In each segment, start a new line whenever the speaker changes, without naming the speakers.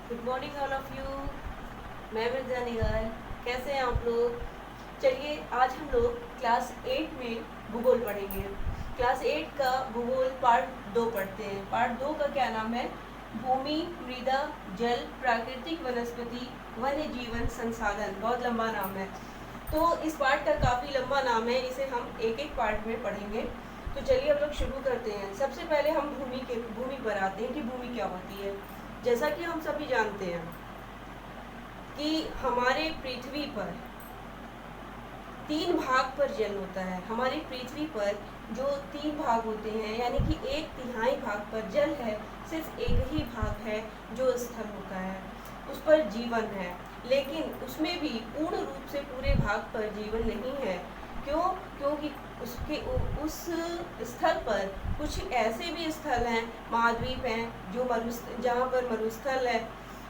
Good morning all of you. मैं मिर्जा निगार। कैसे हैं आप लोग? चलिए आज हम लोग क्लास 8 में भूगोल पढ़ेंगे। क्लास 8 का भूगोल पार्ट 2 पढ़ते हैं। पार्ट 2 का क्या नाम है? भूमि, मृदा, जल, प्राकृतिक वनस्पति, वन्य जीवन, संसाधन। बहुत लंबा नाम है, तो इस पार्ट का काफ़ी लंबा नाम है, इसे हम एक एक पार्ट में पढ़ेंगे। तो चलिए हम लोग शुरू करते हैं। सबसे पहले हम भूमि पर आते हैं कि भूमि क्या होती है। जैसा कि हम सभी जानते हैं कि हमारे पृथ्वी पर 3 भाग पर जल होता है। हमारी पृथ्वी पर जो 3 भाग होते हैं, यानी कि 1/3 भाग पर जल है, सिर्फ एक ही भाग है जो स्थल होता है, उस पर जीवन है। लेकिन उसमें भी पूर्ण रूप से पूरे भाग पर जीवन नहीं है। क्यों? क्योंकि उसके उस स्थल पर कुछ ऐसे भी स्थल हैं, महाद्वीप हैं, जो जहाँ पर मरुस्थल है,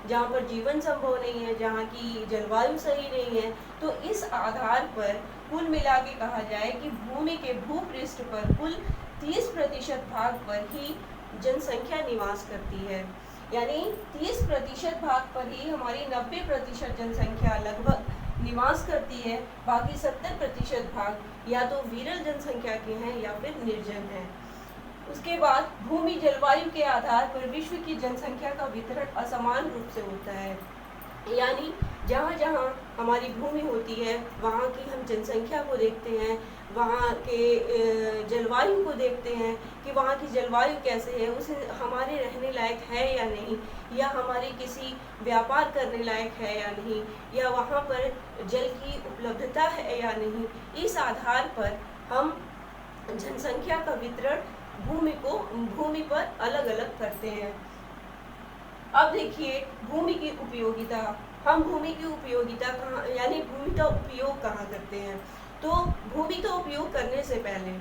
जहाँ पर जीवन संभव नहीं है, जहाँ की जलवायु सही नहीं है। तो इस आधार पर कुल मिला के कहा जाए कि भूमि के भूपृष्ठ पर कुल 30% भाग पर ही जनसंख्या निवास करती है। यानी 30% भाग पर ही हमारी 90% जनसंख्या लगभग निवास करती है। बाकी 70% भाग या तो विरल जनसंख्या के हैं या फिर निर्जन हैं। उसके बाद भूमि जलवायु के आधार पर विश्व की जनसंख्या का वितरण असमान रूप से होता है। यानी जहाँ जहाँ हमारी भूमि होती है, वहाँ की हम जनसंख्या को देखते हैं, वहाँ के जलवायु को देखते हैं कि वहाँ की जलवायु कैसे है, उसे हमारे रहने लायक है या नहीं, या हमारे किसी व्यापार करने लायक है या नहीं, या वहाँ पर जल की उपलब्धता है या नहीं। इस आधार पर हम जनसंख्या का वितरण भूमि पर अलग अलग करते हैं। अब देखिए भूमि की उपयोगिता। हम भूमि की उपयोगिता कहाँ, यानी भूमि का उपयोग कहाँ करते हैं? तो भूमि का उपयोग करने से पहले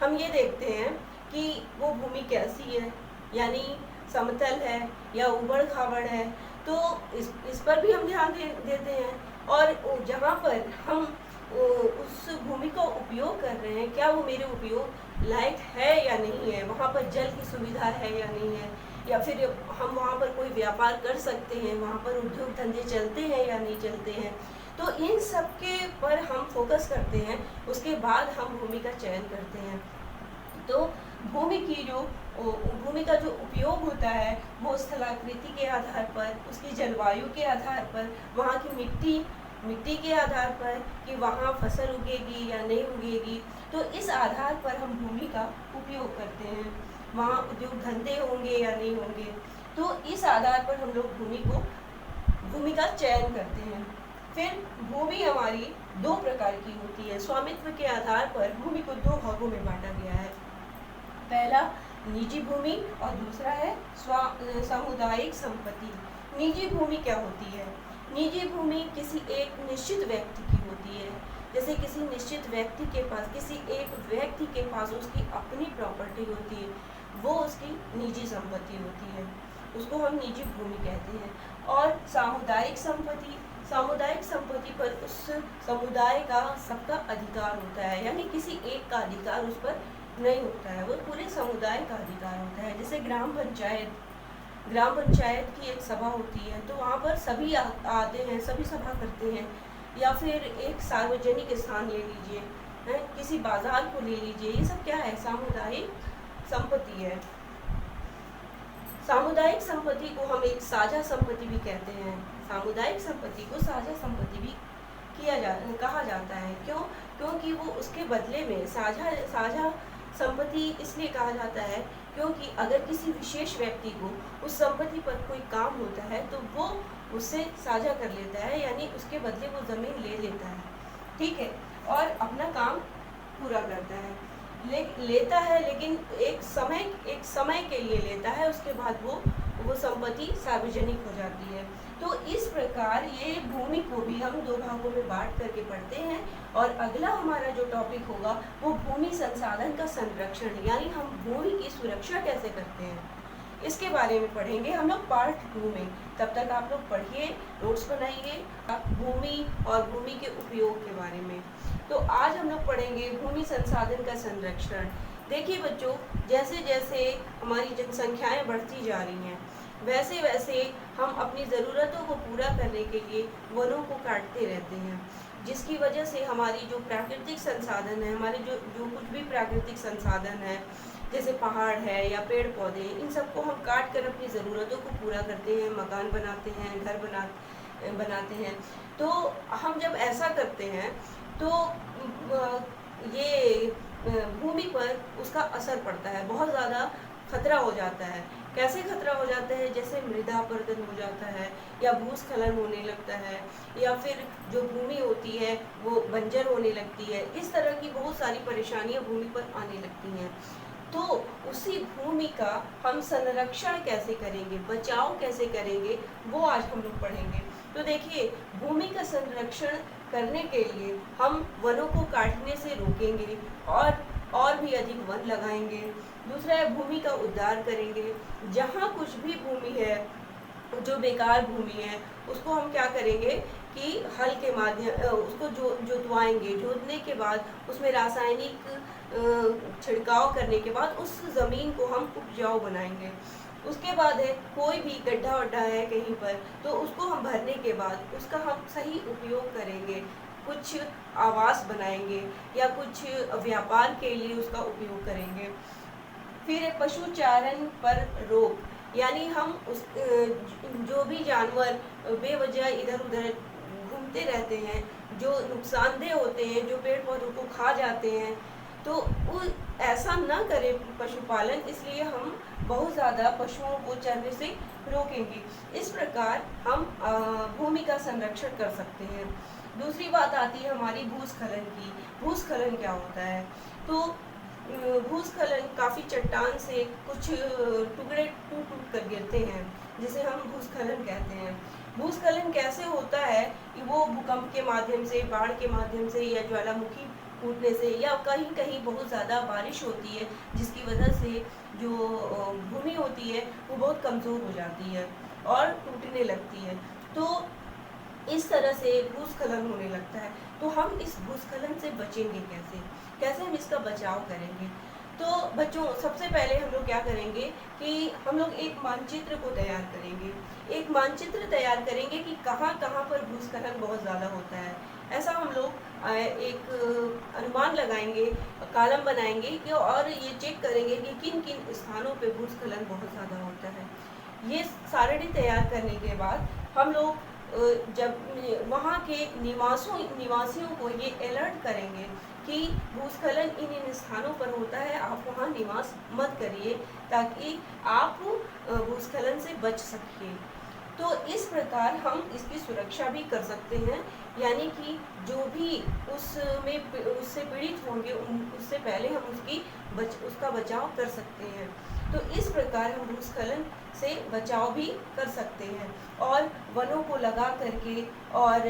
हम ये देखते हैं कि वो भूमि कैसी है, यानी समतल है या उबड़ खाबड़ है। तो इस पर भी हम ध्यान देते हैं। और जहाँ पर हम उस भूमि का उपयोग कर रहे हैं, क्या वो मेरे उपयोग लायक है या नहीं है, वहाँ पर जल की सुविधा है या नहीं है, या फिर हम वहाँ पर कोई व्यापार कर सकते हैं, वहाँ पर उद्योग धंधे चलते हैं या नहीं चलते हैं। तो इन सब के पर हम फोकस करते हैं। उसके बाद हम भूमि का चयन करते हैं। तो भूमि का जो उपयोग होता है वो स्थलाकृति के आधार पर, उसकी जलवायु के आधार पर, वहाँ की मिट्टी के आधार पर कि वहाँ फसल उगेगी या नहीं उगेगी। तो इस आधार पर हम भूमि का उपयोग करते हैं। वहाँ उद्योग धंधे होंगे या नहीं होंगे। तो इस आधार पर हम लोग भूमि का चयन करते हैं। फिर भूमि हमारी 2 प्रकार की होती है। स्वामित्व के आधार पर भूमि को 2 भागों में बांटा गया है। पहला निजी भूमि और दूसरा है सामुदायिक संपत्ति। निजी भूमि क्या होती है? निजी भूमि किसी एक निश्चित व्यक्ति की होती है। जैसे किसी निश्चित व्यक्ति के पास, किसी एक व्यक्ति के पास उसकी अपनी प्रॉपर्टी होती है, वो उसकी निजी संपत्ति होती है, उसको हम निजी भूमि कहते हैं। और सामुदायिक संपत्ति पर उस समुदाय का सबका अधिकार होता है, यानी किसी एक का अधिकार उस पर नहीं होता है, वो पूरे समुदाय का अधिकार होता है। जैसे ग्राम पंचायत की एक सभा होती है, तो वहाँ पर सभी आते हैं, सभी सभा करते हैं। या फिर एक सार्वजनिक स्थान ले लीजिए, किसी बाजार को ले लीजिए, ये सब क्या है? सामुदायिक संपत्ति है। सामुदायिक संपत्ति को हम एक साझा संपत्ति भी कहते हैं। सामुदायिक संपत्ति को साझा संपत्ति भी कहा जाता है। क्यों? क्योंकि वो उसके बदले में साझा संपत्ति इसलिए कहा जाता है क्योंकि अगर किसी विशेष व्यक्ति को उस संपत्ति पर कोई काम होता है तो वो उससे साझा कर लेता है, यानी उसके बदले वो जमीन ले लेता है, ठीक है, और अपना काम पूरा करता है। लेता है, लेकिन एक समय के लिए लेता है, उसके बाद वो संपत्ति सार्वजनिक हो जाती है। तो इस प्रकार ये भूमि को भी हम 2 भागों में बांट करके पढ़ते हैं। और अगला हमारा जो टॉपिक होगा वो भूमि संसाधन का संरक्षण, यानी हम भूमि की सुरक्षा कैसे करते हैं, इसके बारे में पढ़ेंगे हम लोग पार्ट 2 में। तब तक आप लोग पढ़िए, नोट्स बनाइए भूमि और भूमि के उपयोग के बारे में। तो आज हम लोग पढ़ेंगे भूमि संसाधन का संरक्षण। देखिए बच्चों, जैसे जैसे हमारी जनसंख्याएं बढ़ती जा रही हैं, वैसे वैसे हम अपनी ज़रूरतों को पूरा करने के लिए वनों को काटते रहते हैं, जिसकी वजह से हमारी जो प्राकृतिक संसाधन है, हमारे जो जो कुछ भी प्राकृतिक संसाधन है, जैसे पहाड़ है या पेड़ पौधे, इन सबको हम काट कर अपनी ज़रूरतों को पूरा करते हैं, मकान बनाते हैं, घर बनाते हैं। तो हम जब ऐसा करते हैं तो ये भूमि पर उसका असर पड़ता है, बहुत ज़्यादा खतरा हो जाता है। कैसे खतरा हो जाता है? जैसे मृदा अपरदन हो जाता है, या भूस्खलन होने लगता है, या फिर जो भूमि होती है वो बंजर होने लगती है। इस तरह की बहुत सारी परेशानियां भूमि पर आने लगती हैं। तो उसी भूमि का हम संरक्षण कैसे करेंगे, बचाव कैसे करेंगे, वो आज हम लोग पढ़ेंगे। तो देखिए, भूमि का संरक्षण करने के लिए हम वनों को काटने से रोकेंगे और भी अधिक वन लगाएंगे। दूसरा है, भूमि का उद्धार करेंगे। जहाँ कुछ भी भूमि है जो बेकार भूमि है, उसको हम क्या करेंगे कि हल के माध्यम उसको जोतवाएंगे। जोतने के बाद उसमें रासायनिक छिड़काव करने के बाद उस ज़मीन को हम उपजाऊ बनाएंगे। उसके बाद है, कोई भी गड्ढा वड्ढा है कहीं पर, तो उसको हम भरने के बाद उसका हम सही उपयोग करेंगे। कुछ आवास बनाएंगे या कुछ व्यापार के लिए उसका उपयोग करेंगे। फिर पशुचारण पर रोक, यानी हम जो भी जानवर बेवजह इधर उधर घूमते रहते हैं, जो नुकसानदेह होते हैं, जो पेड़ पौधों को खा जाते हैं, तो वो ऐसा ना करें पशुपालन, इसलिए हम बहुत ज़्यादा पशुओं को चरने से रोकेंगे। इस प्रकार हम भूमि का संरक्षण कर सकते हैं। दूसरी बात आती है हमारी भूस्खलन की। भूस्खलन क्या होता है? तो भूस्खलन काफ़ी चट्टान से कुछ टुकड़े टूट टूट कर गिरते हैं, जिसे हम भूस्खलन कहते हैं। भूस्खलन कैसे होता है? वो भूकंप के माध्यम से, बाढ़ के माध्यम से, या ज्वालामुखी फूटने से, या कहीं कहीं बहुत ज़्यादा बारिश होती है, जिसकी वजह से जो भूमि होती है वो बहुत कमज़ोर हो जाती है और टूटने लगती है। तो इस तरह से भूस्खलन होने लगता है। तो हम इस भूस्खलन से बचेंगे कैसे? कैसे हम इसका बचाव करेंगे? तो बच्चों, सबसे पहले हम लोग क्या करेंगे कि हम लोग एक मानचित्र को तैयार करेंगे। एक मानचित्र तैयार करेंगे कि कहाँ कहाँ पर भूस्खलन बहुत ज़्यादा होता है। ऐसा हम लोग एक अनुमान लगाएंगे, कॉलम बनाएंगे कि, और ये चेक करेंगे कि किन किन स्थानों पे भूस्खलन बहुत ज़्यादा होता है। ये सारणी तैयार करने के बाद हम लोग जब वहाँ के निवासियों को ये अलर्ट करेंगे कि भूस्खलन इन स्थानों पर होता है, आप वहाँ निवास मत करिए, ताकि आप भूस्खलन से बच सकिए। तो इस प्रकार हम इसकी सुरक्षा भी कर सकते हैं, यानी कि जो भी उससे पीड़ित होंगे उससे पहले हम उसका बचाव कर सकते हैं। तो इस प्रकार हम भूस्खलन से बचाव भी कर सकते हैं, और वनों को लगा करके और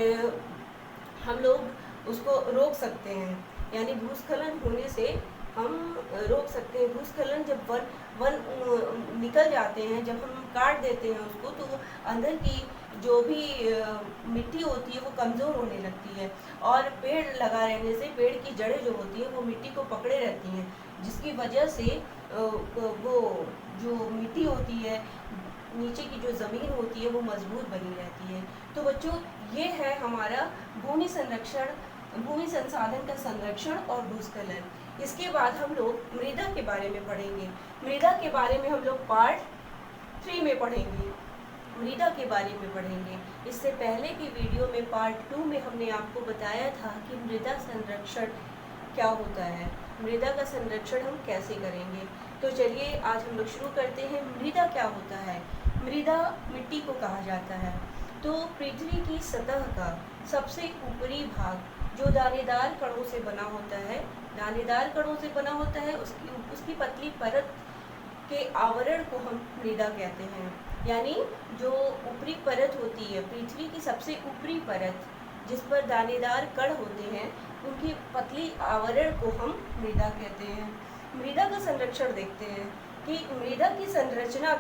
हम लोग उसको रोक सकते हैं, यानी भूस्खलन होने से हम रोक सकते हैं। भूस्खलन जब वन निकल जाते हैं, जब हम काट देते हैं उसको, तो अंदर की जो भी मिट्टी होती है वो कमज़ोर होने लगती है, और पेड़ लगा रहने से पेड़ की जड़ें जो होती हैं वो मिट्टी को पकड़े रहती हैं, जिसकी वजह से वो जो मिट्टी होती है, नीचे की जो ज़मीन होती है वो मजबूत बनी रहती है। तो बच्चों, ये है हमारा भूमि संसाधन का संरक्षण और भूस्खलन। इसके बाद हम लोग मृदा के बारे में पढ़ेंगे। मृदा के बारे में हम लोग पार्ट 3 में पढ़ेंगे, मृदा के बारे में पढ़ेंगे। इससे पहले की वीडियो में पार्ट 2 में हमने आपको बताया था कि मृदा संरक्षण क्या होता है, मृदा का संरक्षण हम कैसे करेंगे। तो चलिए आज हम लोग शुरू करते हैं। मृदा क्या होता है? मृदा मिट्टी को कहा जाता है। तो पृथ्वी की सतह का सबसे ऊपरी भाग जो दानेदार कणों से बना होता है, उसकी पतली परत के आवरण को हम मृदा कहते हैं। यानी जो ऊपरी परत होती है, पृथ्वी की सबसे ऊपरी परत जिस पर दानेदार कण होते हैं, उनकी पतली आवरण को हम मृदा कहते हैं। मृदा का संरक्षण देखते हैं कि मृदा की संरचना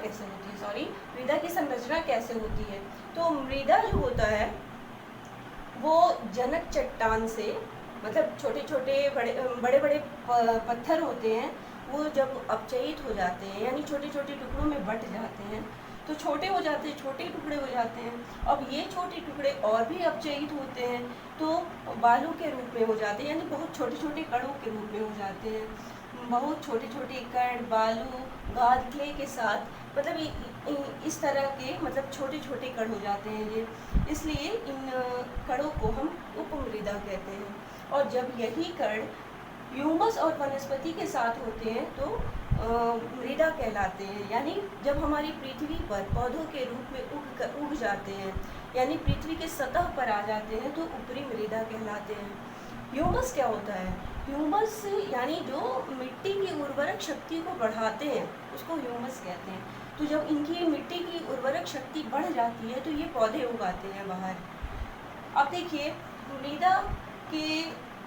कैसे होती है। तो मृदा जो होता है वो जनक चट्टान से, मतलब छोटे छोटे बड़े बड़े पत्थर होते हैं, वो जब अपचयित हो जाते हैं, यानी छोटे छोटे टुकड़ों में बट जाते हैं, तो छोटे हो जाते हैं, छोटे टुकड़े हो जाते हैं। अब ये छोटे टुकड़े और भी अपचयित होते हैं तो बालू के रूप में हो जाते हैं, यानी बहुत छोटे छोटे कणों के रूप में हो जाते हैं। बहुत छोटे छोटे कण बालू गाद क्ले के साथ, मतलब इस तरह के मतलब छोटे छोटे कण हो जाते हैं ये, इसलिए इन कणों को हम उपमृदा कहते हैं। और जब यही कण ह्यूमस और वनस्पति के साथ होते हैं तो मृदा कहलाते हैं। यानी जब हमारी पृथ्वी पर पौधों के रूप में उग जाते हैं, यानी पृथ्वी के सतह पर आ जाते हैं, तो ऊपरी मृदा कहलाते हैं। ह्यूमस क्या होता है? ह्यूमस यानी जो मिट्टी की उर्वरक शक्ति को बढ़ाते हैं, उसको ह्यूमस कहते हैं। तो जब इनकी मिट्टी की उर्वरक शक्ति बढ़ जाती है तो ये पौधे उगाते हैं बाहर। अब देखिए,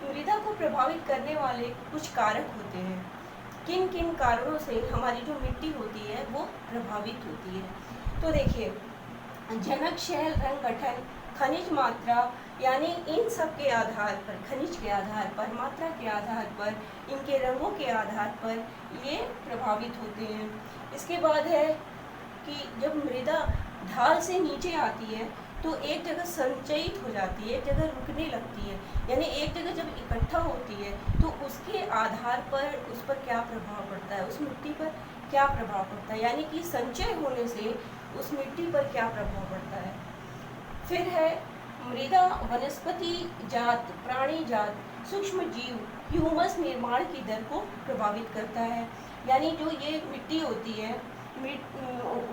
मृदा को प्रभावित करने वाले कुछ कारक होते हैं। किन किन कारणों से हमारी जो मिट्टी होती है वो प्रभावित होती है? तो देखिए, जनक, शैल, रंग गठन, खनिज मात्रा, यानी इन सब के आधार पर, खनिज के आधार पर, मात्रा के आधार पर, इनके रंगों के आधार पर ये प्रभावित होते हैं। इसके बाद है कि जब मृदा ढाल से नीचे आती है तो एक जगह संचयित हो जाती है, एक जगह रुकने लगती है। यानी एक जगह जब इकट्ठा होती है तो उसके आधार पर उस पर क्या प्रभाव पड़ता है, उस मिट्टी पर क्या प्रभाव पड़ता है, यानी कि संचय होने से उस मिट्टी पर क्या प्रभाव पड़ता है। फिर है मृदा वनस्पति जात, प्राणी जात, सूक्ष्म जीव, ह्यूमस निर्माण की दर को प्रभावित करता है। यानी जो ये मिट्टी होती है,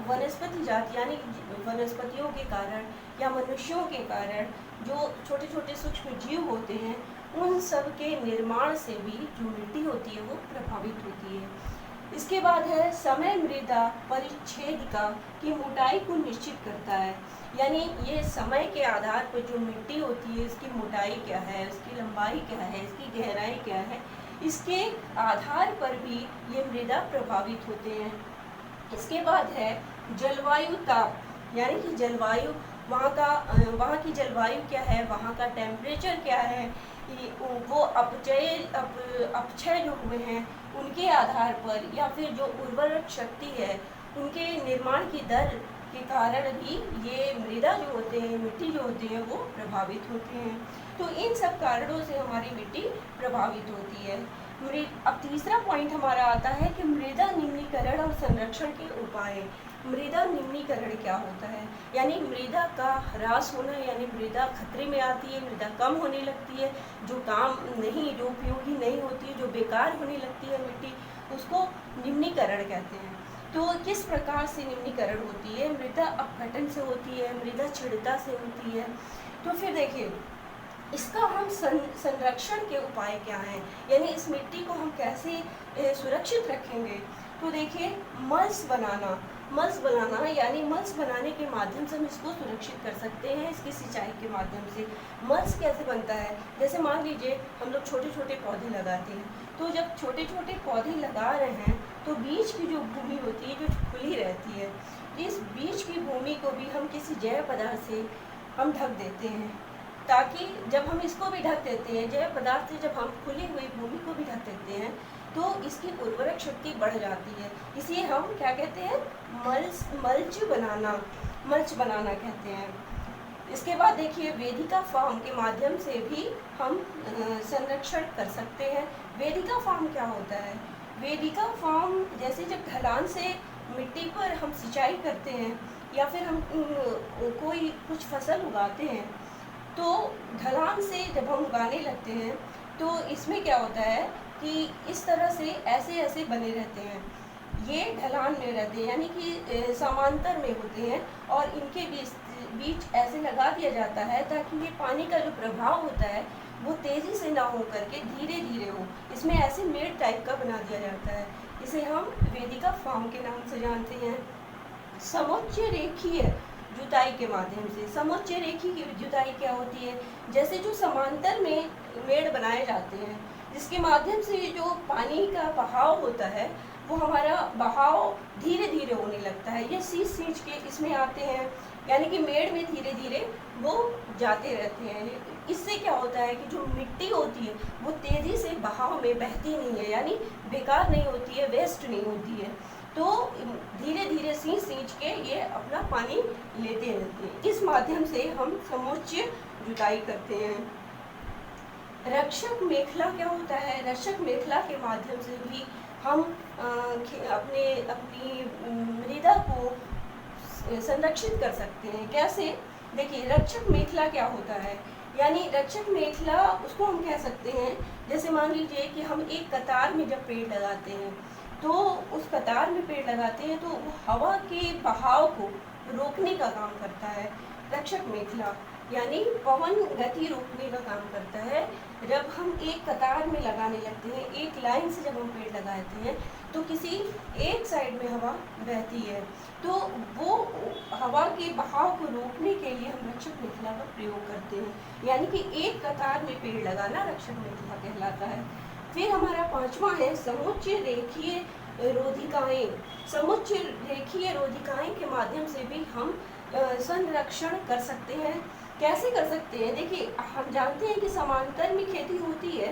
वनस्पति जाति यानी वनस्पतियों के कारण या मनुष्यों के कारण जो छोटे छोटे सूक्ष्म जीव होते हैं, उन सब के निर्माण से भी जो मिट्टी होती है वो प्रभावित होती है। इसके बाद है समय मृदा परिच्छेदिका की मोटाई को निश्चित करता है। यानी ये समय के आधार पर जो मिट्टी होती है, इसकी मोटाई क्या है, इसकी लंबाई क्या है, इसकी गहराई क्या है, इसके आधार पर भी ये मृदा प्रभावित होते हैं। इसके बाद है जलवायु ताप, यानी कि जलवायु, वहाँ की जलवायु क्या है, वहाँ का टेम्परेचर क्या है, वो अपक्षय जो हुए हैं उनके आधार पर, या फिर जो उर्वरक शक्ति है उनके निर्माण की दर के कारण भी ये मृदा जो होते हैं, मिट्टी जो होती है वो प्रभावित होते हैं। तो इन सब कारणों से हमारी मिट्टी प्रभावित होती है। अब तीसरा पॉइंट हमारा आता है कि मृदा निम्नीकरण और संरक्षण के उपाय। मृदा निम्नीकरण क्या होता है? यानी मृदा का ह्रास होना, यानी मृदा खतरे में आती है, मृदा कम होने लगती है, जो काम नहीं, जो उपयोगी नहीं होती है, जो बेकार होने लगती है मिट्टी, उसको निम्नीकरण कहते हैं। तो किस प्रकार से निम्नीकरण होती है? मृदा अपघटन से होती है, मृदा क्षीणता से होती है। तो फिर देखिए, इसका हम संरक्षण के उपाय क्या हैं, यानी इस मिट्टी को हम कैसे सुरक्षित रखेंगे? तो देखिए, मल्च बनाना, यानी मल्च बनाने के माध्यम से हम इसको सुरक्षित कर सकते हैं, इसकी सिंचाई के माध्यम से। मल्च कैसे बनता है? जैसे मान लीजिए हम लोग छोटे छोटे पौधे लगाते हैं, तो जब छोटे छोटे पौधे लगा रहे हैं तो बीच की जो भूमि होती है, जो खुली रहती है, इस बीच की भूमि को भी हम किसी जैव पदार्थ से हम ढक देते हैं, ताकि जब हम इसको भी ढक देते हैं, जैव पदार्थ से जब हम खुली हुई भूमि को भी ढक देते हैं तो इसकी उर्वरक शक्ति बढ़ जाती है। इसे हम क्या कहते हैं? मल्च बनाना कहते हैं। इसके बाद देखिए, वेदिका फार्म के माध्यम से भी हम संरक्षण कर सकते हैं। वेदिका फार्म क्या होता है? वेदिका फार्म जैसे जब ढलान से मिट्टी पर हम सिंचाई करते हैं या फिर हम कोई कुछ फसल उगाते हैं, तो ढलान से जब हम उगाने लगते हैं तो इसमें क्या होता है कि इस तरह से ऐसे बने रहते हैं, ये ढलान में रहते हैं, यानी कि समांतर में होते हैं, और इनके बीच ऐसे लगा दिया जाता है ताकि ये पानी का जो प्रभाव होता है वो तेज़ी से ना हो करके धीरे धीरे हो। इसमें ऐसे मेड़ टाइप का बना दिया जाता है, इसे हम वेदिका फार्म के नाम से जानते हैं। समोच्च रेखीय जुताई के माध्यम से, समोच्च रेखी की जुताई क्या होती है? जैसे जो समांतर में मेड़ बनाए जाते हैं, जिसके माध्यम से जो पानी का बहाव होता है वो हमारा बहाव धीरे धीरे होने लगता है, ये सींच के इसमें आते हैं, यानी कि मेड़ में धीरे धीरे वो जाते रहते हैं। इससे क्या होता है कि जो मिट्टी होती है वो तेज़ी से बहाव में बहती नहीं है, यानी बेकार नहीं होती है, वेस्ट नहीं होती है। तो धीरे धीरे सींच के ये अपना पानी लेते रहते हैं। इस माध्यम से हम समोच्च जुताई करते हैं। रक्षक मेखला क्या होता है? रक्षक मेखला के माध्यम से भी हम अपनी मृदा को संरक्षित कर सकते हैं। कैसे? देखिए, रक्षक मेखला क्या होता है? यानी रक्षक मेखला उसको हम कह सकते हैं, जैसे मान लीजिए कि हम एक कतार में जब पेड़ लगाते हैं तो उस कतार में पेड़ लगाते हैं तो वो हवा के बहाव को रोकने का काम करता है रक्षक मेखला, यानी पवन गति रोकने का काम करता है। जब हम एक कतार में लगाने लगते हैं, एक लाइन से जब हम पेड़ लगाते हैं तो किसी एक साइड में हवा बहती है, तो वो हवा के बहाव को रोकने के लिए हम रक्षक मेखला का प्रयोग करते हैं। यानी कि एक कतार में पेड़ लगाना रक्षक मेखला कहलाता है। फिर हमारा पांचवा है समुच्च रेखीय रोधिकाएं। समुच्च रेखीय रोधिकाएं के माध्यम से भी हम संरक्षण कर सकते हैं। कैसे कर सकते हैं? देखिए, हम जानते हैं कि समांतर में खेती होती है।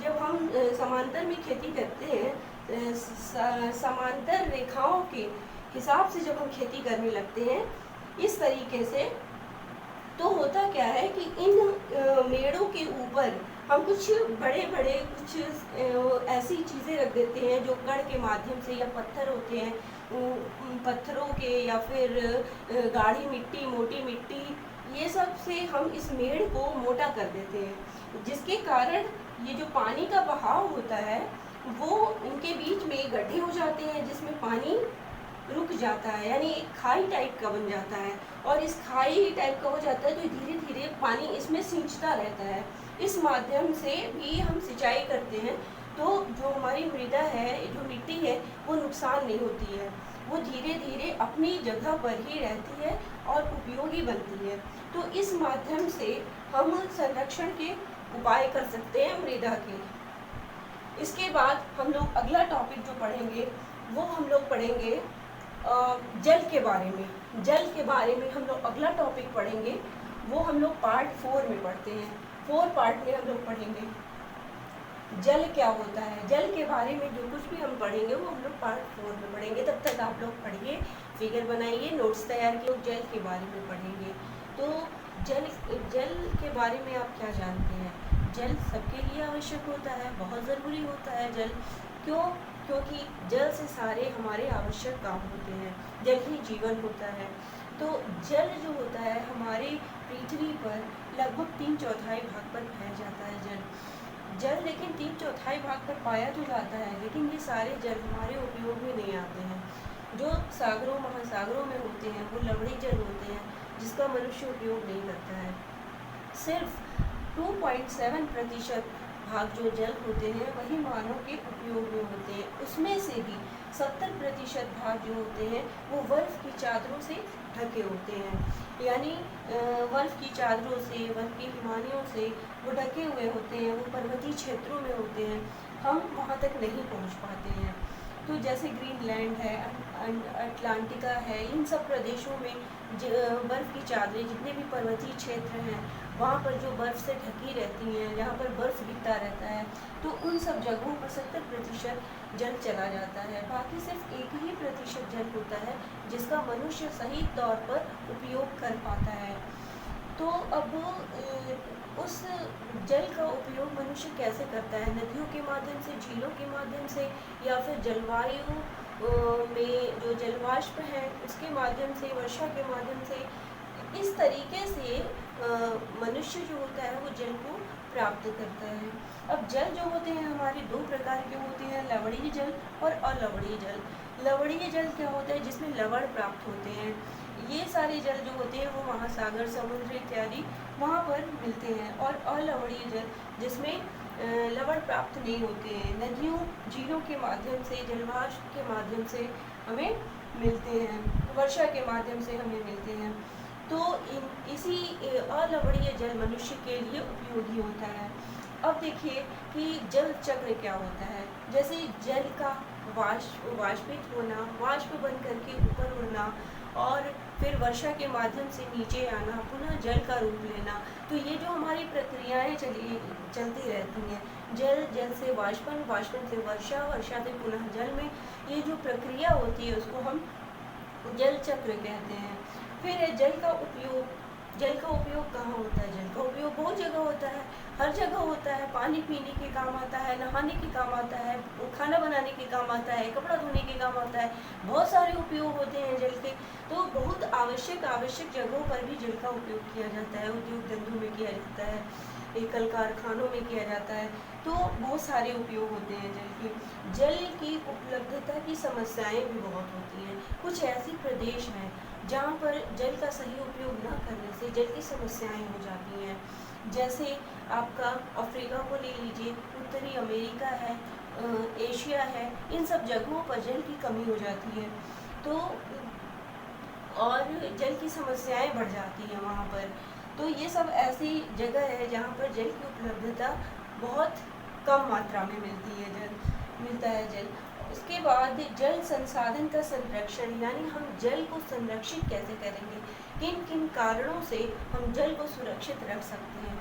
जब हम समांतर में खेती करते हैं, समांतर रेखाओं के हिसाब से जब हम खेती करने लगते हैं इस तरीके से, तो होता क्या है कि इन मेड़ों के ऊपर हम कुछ बड़े बड़े कुछ ऐसी चीज़ें रख देते हैं जो कण के माध्यम से, या पत्थर होते हैं, पत्थरों के, या फिर गाढ़ी मिट्टी, मोटी मिट्टी, ये सब से हम इस मेड़ को मोटा कर देते हैं, जिसके कारण ये जो पानी का बहाव होता है वो इनके बीच में गड्ढे हो जाते हैं जिसमें पानी रुक जाता है, यानी एक खाई टाइप का बन जाता है। और इस खाई टाइप का हो जाता है तो धीरे धीरे पानी इसमें सींचता रहता है। इस माध्यम से भी हम सिंचाई करते हैं तो जो हमारी मृदा है, जो मिट्टी है, वो नुकसान नहीं होती है, वो धीरे धीरे अपनी जगह पर ही रहती है और उपयोगी बनती है। तो इस माध्यम से हम संरक्षण के उपाय कर सकते हैं मृदा के। इसके बाद हम लोग अगला टॉपिक जो पढ़ेंगे वो हम लोग पढ़ेंगे जल के बारे में। जल के बारे में हम लोग अगला टॉपिक पढ़ेंगे, वो हम लोग पार्ट 4 में पढ़ते हैं। 4 पार्ट में हम लोग पढ़ेंगे जल क्या होता है। जल के बारे में जो कुछ भी हम पढ़ेंगे वो हम लोग पार्ट 4 में पढ़ेंगे। तब तक आप लोग पढ़िए, फिगर बनाइए, नोट्स तैयार किए। जल के बारे में पढ़ेंगे तो जल के बारे में आप क्या जानते हैं? जल सबके लिए आवश्यक होता है, बहुत ज़रूरी होता है जल। क्यों? क्योंकि जल से सारे हमारे आवश्यक काम होते हैं, जल ही जीवन होता है। तो जल जो होता है हमारी पृथ्वी पर लगभग 3/4 भाग पर फैल जाता है जल, लेकिन 3/4 भाग पर पाया तो जाता है, लेकिन ये सारे जल हमारे उपयोग में नहीं आते हैं। जो सागरों महासागरों में होते हैं वो लवणीय जल होते हैं, जिसका मनुष्य उपयोग नहीं करता है। सिर्फ 2.7% भाग जो जल होते हैं वही मानव के उपयोग में होते हैं। उसमें से भी 70% भाग जो होते हैं वो बर्फ की चादरों से ढके होते हैं, यानी बर्फ की चादरों से, बर्फ के हिमालयों से वो ढके हुए होते हैं, वो पर्वतीय क्षेत्रों में होते हैं, हम वहाँ तक नहीं पहुँच पाते हैं। तो जैसे ग्रीनलैंड है, अटलांटिका है, इन सब प्रदेशों में बर्फ़ की चादरें, जितने भी पर्वतीय क्षेत्र हैं वहाँ पर जो बर्फ़ से ढकी रहती हैं, जहाँ पर बर्फ़ गिरता रहता है, तो उन सब जगहों पर 70% जल चला जाता है। बाकी सिर्फ 1% जल होता है जिसका मनुष्य सही तौर पर उपयोग कर पाता है। तो अब उस जल का उपयोग मनुष्य कैसे करता है? नदियों के माध्यम से, झीलों के माध्यम से, या फिर जलवायु में जो जलवाष्प है उसके माध्यम से, वर्षा के माध्यम से। इस तरीके से मनुष्य जो होता है वो जल को प्राप्त करता है। अब जल जो होते हैं हमारे 2 प्रकार के होते हैं, लवणीय जल और अलवणीय जल। लवणीय जल क्या होता है? जिसमें लवण प्राप्त होते हैं। ये सारे जल जो होते हैं वो महासागर, समुद्र इत्यादि वहाँ पर मिलते हैं। और अलवणीय जल जिसमें लवण प्राप्त नहीं होते हैं, नदियों, झीलों के माध्यम से, जलवाष्प के माध्यम से हमें मिलते हैं, वर्षा के माध्यम से हमें मिलते हैं। तो इसी अलवणीय जल मनुष्य के लिए उपयोगी होता है। अब देखिए कि जल चक्र क्या होता है। जैसे जल का वाष्पित होना, वाष्प बन करके ऊपर उड़ना, और फिर वर्षा के माध्यम से नीचे आना, पुनः जल का रूप लेना। तो ये जो हमारी प्रक्रियाएं चलती रहती हैं, जल, जल से वाष्पन, वाष्पन से वर्षा, वर्षा से पुनः जल में, ये जो प्रक्रिया होती है उसको हम जल चक्र कहते हैं। फिर जल का उपयोग, जल का उपयोग कहाँ होता है? जल का उपयोग बहुत जगह होता है, हर जगह होता है। पानी पीने के काम आता है, नहाने के काम आता है, खाना बनाने के काम आता है, कपड़ा धोने के काम आता है, बहुत सारे उपयोग होते हैं जल के। तो बहुत आवश्यक जगहों पर भी जल का उपयोग किया जाता है, उद्योग धंधों में किया जाता है, कल कारखानों में किया जाता है। तो बहुत सारे उपयोग होते हैं जल के। जल की उपलब्धता की समस्याएं भी बहुत होती हैं। कुछ ऐसे प्रदेश हैं जहाँ पर जल का सही उपयोग न करने से जल की समस्याएं हो जाती हैं। जैसे आपका अफ्रीका को ले लीजिए, उत्तरी अमेरिका है, एशिया है, इन सब जगहों पर जल की कमी हो जाती है। तो और जल की समस्याएं बढ़ जाती हैं वहाँ पर। तो ये सब ऐसी जगह है जहाँ पर जल की उपलब्धता बहुत कम मात्रा में मिलता है जल। उसके बाद जल संसाधन का संरक्षण, यानी हम जल को संरक्षित कैसे करेंगे, किन किन कारणों से हम जल को सुरक्षित रख सकते हैं।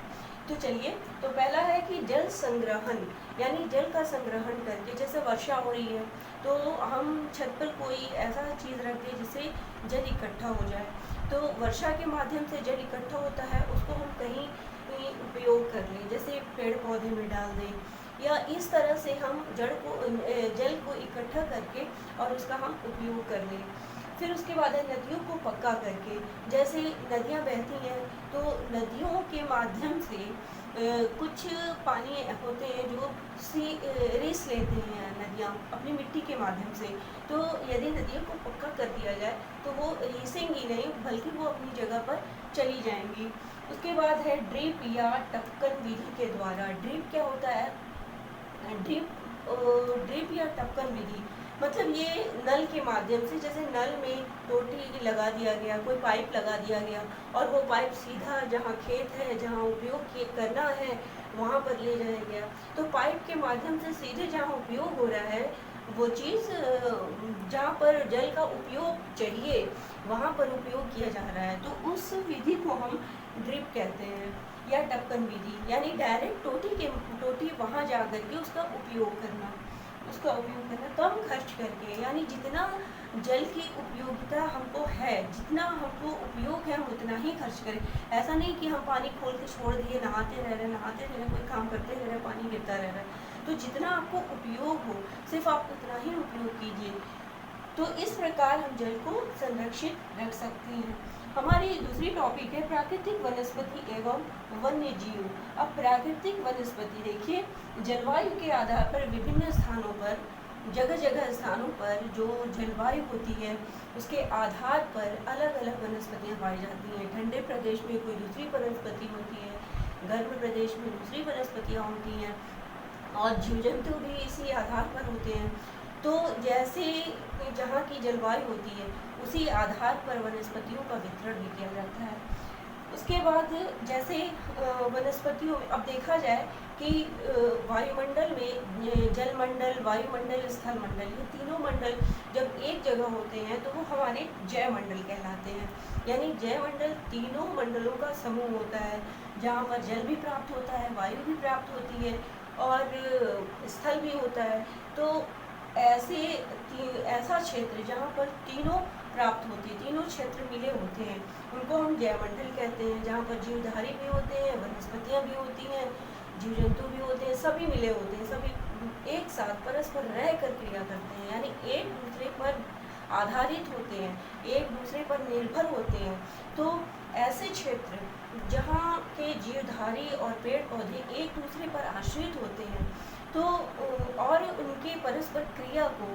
तो चलिए, तो पहला है कि जल संग्रहण, यानी जल का संग्रहण करके, जैसे वर्षा हो रही है तो हम छत पर कोई ऐसा चीज़ रख दें जिससे जल इकट्ठा हो जाए। तो वर्षा के माध्यम से जल इकट्ठा होता है, उसको हम कहीं उपयोग कर लें, जैसे पेड़ पौधे में डाल दें, या इस तरह से हम जल को इकट्ठा करके और उसका हम उपयोग कर लें। फिर उसके बाद है नदियों को पक्का करके, जैसे नदियाँ बहती हैं तो नदियों के माध्यम से कुछ पानी होते हैं जो रिस लेते हैं नदियाँ अपनी मिट्टी के माध्यम से। तो यदि नदियों को पक्का कर दिया जाए तो वो रिसेंगी नहीं, बल्कि वो अपनी जगह पर चली जाएंगी। उसके बाद है ड्रिप या टपकन विधि के द्वारा। ड्रिप क्या होता है? ड्रिप या टपकन विधि मतलब ये नल के माध्यम से, जैसे नल में टोटी लगा दिया गया, कोई पाइप लगा दिया गया और वो पाइप सीधा जहाँ खेत है, जहाँ उपयोग करना है, वहाँ पर ले जाया गया। तो पाइप के माध्यम से सीधे जहाँ उपयोग हो रहा है वो चीज़, जहाँ पर जल का उपयोग चाहिए वहाँ पर उपयोग किया जा रहा है, तो उस विधि को हम ड्रिप कहते हैं। या टपकन विधि, यानी डायरेक्ट टोटी वहाँ जा करके उसका उपयोग करना कम खर्च करके, यानी जितना जल की उपयोगिता हमको है, जितना हमको उपयोग है, हम उतना ही खर्च करें। ऐसा नहीं कि हम पानी खोल के छोड़ दिए, नहाते रह रहे, कोई काम करते रह रहे, पानी गिरता रह रहा है। तो जितना आपको उपयोग हो, सिर्फ आप उतना ही उपयोग कीजिए। तो इस प्रकार हम जल को संरक्षित रख सकते हैं। हमारी दूसरी टॉपिक है प्राकृतिक वनस्पति एवं वन्य जीव। अब प्राकृतिक वनस्पति देखिए, जलवायु के आधार पर विभिन्न स्थानों पर, जगह स्थानों पर जो जलवायु होती है उसके आधार पर अलग अलग वनस्पतियाँ पाई जाती हैं। ठंडे प्रदेश में कोई दूसरी वनस्पति होती है, गर्म प्रदेश में दूसरी वनस्पतियाँ होती हैं, और जीव जंतु भी इसी आधार पर होते हैं। तो जैसे जहाँ की जलवायु होती है उसी आधार पर वनस्पतियों का वितरण भी किया जाता है। उसके बाद जैसे वनस्पतियों में अब देखा जाए कि वायुमंडल में जलमंडल, वायुमंडल, स्थल मंडल, ये तीनों मंडल जब एक जगह होते हैं तो वो हमारे जैवमंडल कहलाते हैं। यानी जैवमंडल तीनों मंडलों का समूह होता है, जहाँ पर जल भी प्राप्त होता है, वायु भी प्राप्त होती है और स्थल भी होता है। तो ऐसा क्षेत्र जहाँ पर तीनों प्राप्त होती है, तीनों क्षेत्र मिले होते हैं, उनको हम जैवमंडल कहते हैं। जहाँ पर जीवधारी भी होते हैं, वनस्पतियाँ भी होती हैं, जीव जंतु भी होते हैं, सभी मिले होते हैं, सभी एक साथ परस्पर रह कर क्रिया करते हैं, यानी एक दूसरे पर आधारित होते हैं, एक दूसरे पर निर्भर होते हैं। तो ऐसे क्षेत्र जहाँ के जीवधारी और पेड़ पौधे एक दूसरे पर आश्रित होते हैं, तो और उनके परस्पर क्रिया को,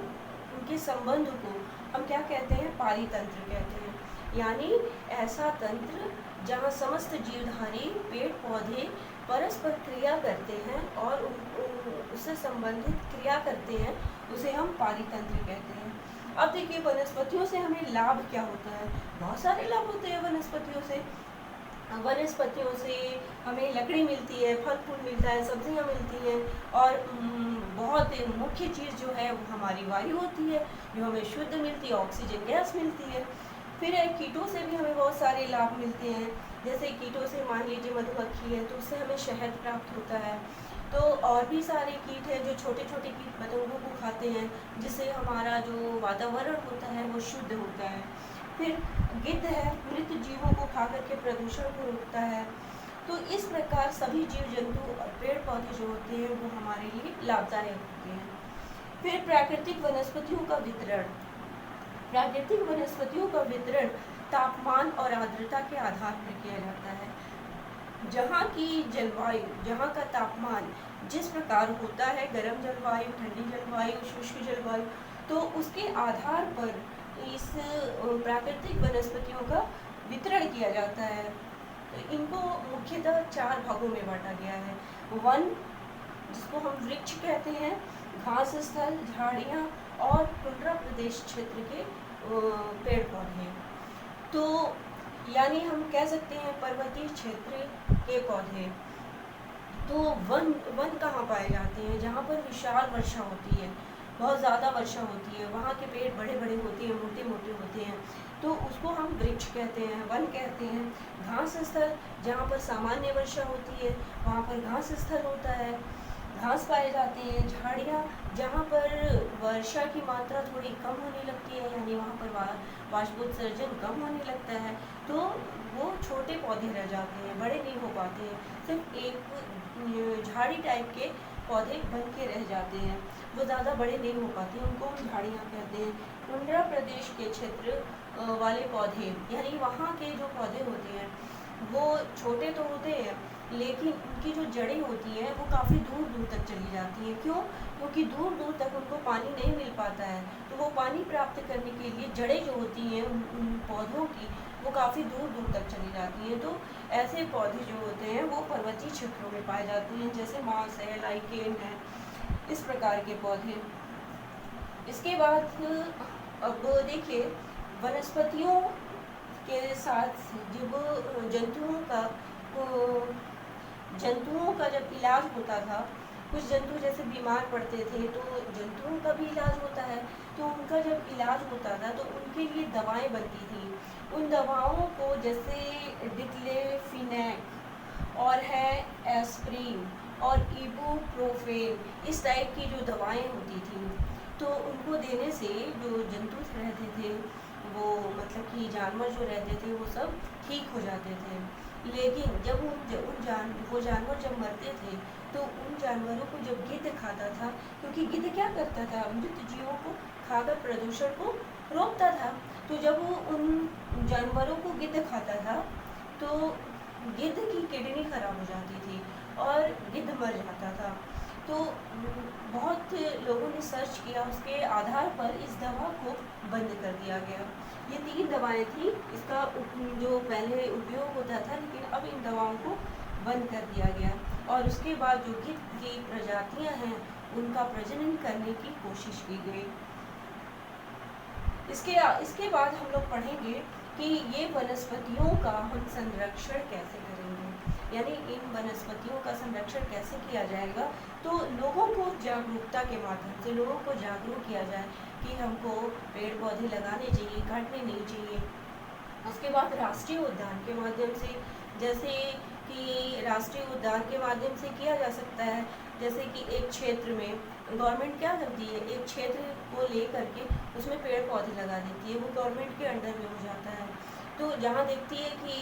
उनके संबंध को हम क्या कहते हैं? पारितंत्र कहते हैं। यानी ऐसा तंत्र जहाँ समस्त जीवधारी पेड़ पौधे परस्पर क्रिया करते हैं और उससे संबंधित क्रिया करते हैं, उसे हम पारितंत्र कहते हैं। अब देखिए वनस्पतियों से हमें लाभ क्या होता है? बहुत सारे लाभ होते हैं वनस्पतियों से। वनस्पतियों से हमें लकड़ी मिलती है, फल फूल मिलता है, सब्जियां मिलती हैं, और बहुत मुख्य चीज़ जो है वो हमारी वायु होती है, जो हमें शुद्ध मिलती है, ऑक्सीजन गैस मिलती है। फिर कीटों से भी हमें बहुत सारे लाभ मिलते हैं। जैसे कीटों से मान लीजिए मधुमक्खी है तो उससे हमें शहद प्राप्त होता है। तो और भी सारे कीट हैं जो छोटे छोटे कीट पतंगों को खाते हैं, जिससे हमारा जो वातावरण होता है वो शुद्ध होता है। फिर गिद्ध है, मृत जीवों को खा करके प्रदूषण को रोकता है। तो इस प्रकार सभी जीव जंतु और पेड़ पौधे जो होते हैं वो हमारे लिए लाभदायक होते हैं। फिर प्राकृतिक वनस्पतियों का वितरण। प्राकृतिक वनस्पतियों का वितरण तापमान और आर्द्रता के आधार पर किया जाता है। जहाँ की जलवायु, जहाँ का तापमान जिस प्रकार होता है, गर्म जलवायु, ठंडी जलवायु, शुष्क जलवायु, तो उसके आधार पर इस प्राकृतिक वनस्पतियों का वितरण किया जाता है। तो इनको मुख्यतः 4 भागों में बांटा गया है। वन, जिसको हम वृक्ष कहते हैं, घास स्थल, झाड़ियाँ और टुंड्रा प्रदेश क्षेत्र के पेड़ पौधे। तो यानी हम कह सकते हैं पर्वतीय क्षेत्र के पौधे। तो वन कहाँ पाए जाते हैं? जहाँ पर विशाल वर्षा होती है, बहुत ज़्यादा वर्षा होती है, वहाँ के पेड़ बड़े बड़े होते हैं, मोटे मोटे होते हैं, तो उसको हम वृक्ष कहते हैं, वन कहते हैं। घास स्थल, जहाँ पर सामान्य वर्षा होती है वहाँ पर घास स्थल होता है, घास पाए जाते हैं। झाड़ियाँ, जहाँ पर वर्षा की मात्रा थोड़ी कम होने लगती है, यानी वहाँ पर वाष्पोत्सर्जन कम होने लगता है, तो वो छोटे पौधे रह जाते हैं, बड़े नहीं हो पाते हैं, सिर्फ एक झाड़ी टाइप के पौधे बन के रह जाते हैं, वो ज़्यादा बड़े नहीं हो पाते, उनको हम झाड़ियाँ कहते हैं। टुंड्रा प्रदेश के क्षेत्र वाले पौधे, यानी वहाँ के जो पौधे होते हैं वो छोटे तो होते हैं, लेकिन उनकी जो जड़ें होती हैं वो काफ़ी दूर दूर तक चली जाती हैं। क्यों? क्योंकि दूर दूर तक उनको पानी नहीं मिल पाता है, तो वो पानी प्राप्त करने के लिए जड़ें जो होती हैं उन पौधों की, वो काफ़ी दूर दूर तक चली जाती हैं। तो ऐसे पौधे जो होते हैं वो पर्वतीय क्षेत्रों में पाए जाते हैं, जैसे मास है, लाइकेन है, इस प्रकार के पौधे। इसके बाद अब देखिए, वनस्पतियों के साथ जब जंतुओं का जब इलाज होता था, कुछ जंतु जैसे बीमार पड़ते थे तो जंतुओं का भी इलाज होता है, तो उनका जब इलाज होता था तो उनके लिए दवाएं बनती थी। उन दवाओं को जैसे डिक्लेफिनेक और है एस्प्रिन और इबुप्रोफेन, इस टाइप की जो दवाएं होती थी, तो उनको देने से जो जंतु रहते थे वो, मतलब कि जानवर जो रहते थे वो सब ठीक हो जाते थे। लेकिन जब वो जानवर जब मरते थे तो उन जानवरों को जब गिद्ध खाता था, क्योंकि गिद्ध क्या करता था, मृत जीवों को खाकर प्रदूषण को रोकता था, तो जब वो उन जानवरों को गिद्ध खाता था तो गिद्ध की किडनी खराब हो जाती थी और गिद्ध मर जाता था। तो बहुत लोगों ने सर्च किया, उसके आधार पर इस दवा को बंद कर दिया गया। ये 3 दवाएं थी, इसका जो पहले उपयोग होता था, लेकिन अब इन दवाओं को बंद कर दिया गया और उसके बाद जो गिद्ध की प्रजातियां हैं उनका प्रजनन करने की कोशिश की गई। इसके बाद हम लोग पढ़ेंगे कि ये वनस्पतियों का हम संरक्षण कैसे करेंगे, यानी इन वनस्पतियों का संरक्षण कैसे किया जाएगा। तो लोगों को जागरूकता के माध्यम से लोगों को जागरूक किया जाए कि हमको पेड़ पौधे लगाने चाहिए, काटने नहीं चाहिए। उसके बाद राष्ट्रीय उद्यान के माध्यम से, जैसे कि राष्ट्रीय उद्यान के माध्यम से किया जा सकता है, जैसे कि एक क्षेत्र में गवर्नमेंट क्या करती है, एक क्षेत्र को ले करके उसमें पेड़ पौधे लगा देती है, वो गवर्नमेंट के अंडर में हो जाता है। तो जहाँ देखती है कि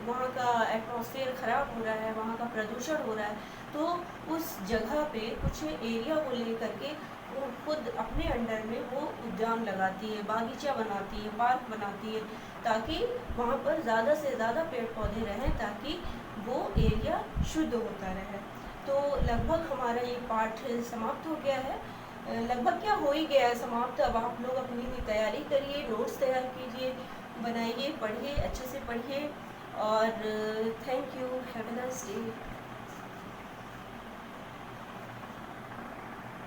वहाँ का एटमॉस्फेयर ख़राब हो रहा है, वहाँ का प्रदूषण हो रहा है, तो उस जगह पे कुछ एरिया को ले करके वो खुद अपने अंडर में वो उद्यान लगाती है, बागीचा बनाती है, पार्क बनाती है, ताकि वहाँ पर ज़्यादा से ज़्यादा पेड़ पौधे रहें, ताकि वो एरिया शुद्ध होता रहे। तो लगभग हमारा ये पाठ समाप्त हो गया है, लगभग क्या हो ही गया है समाप्त। अब आप लोग अपनी तैयारी करिए, नोट्स तैयार कीजिए, बनाइए, पढ़िए, अच्छे से पढ़िए और thank you, have a nice day.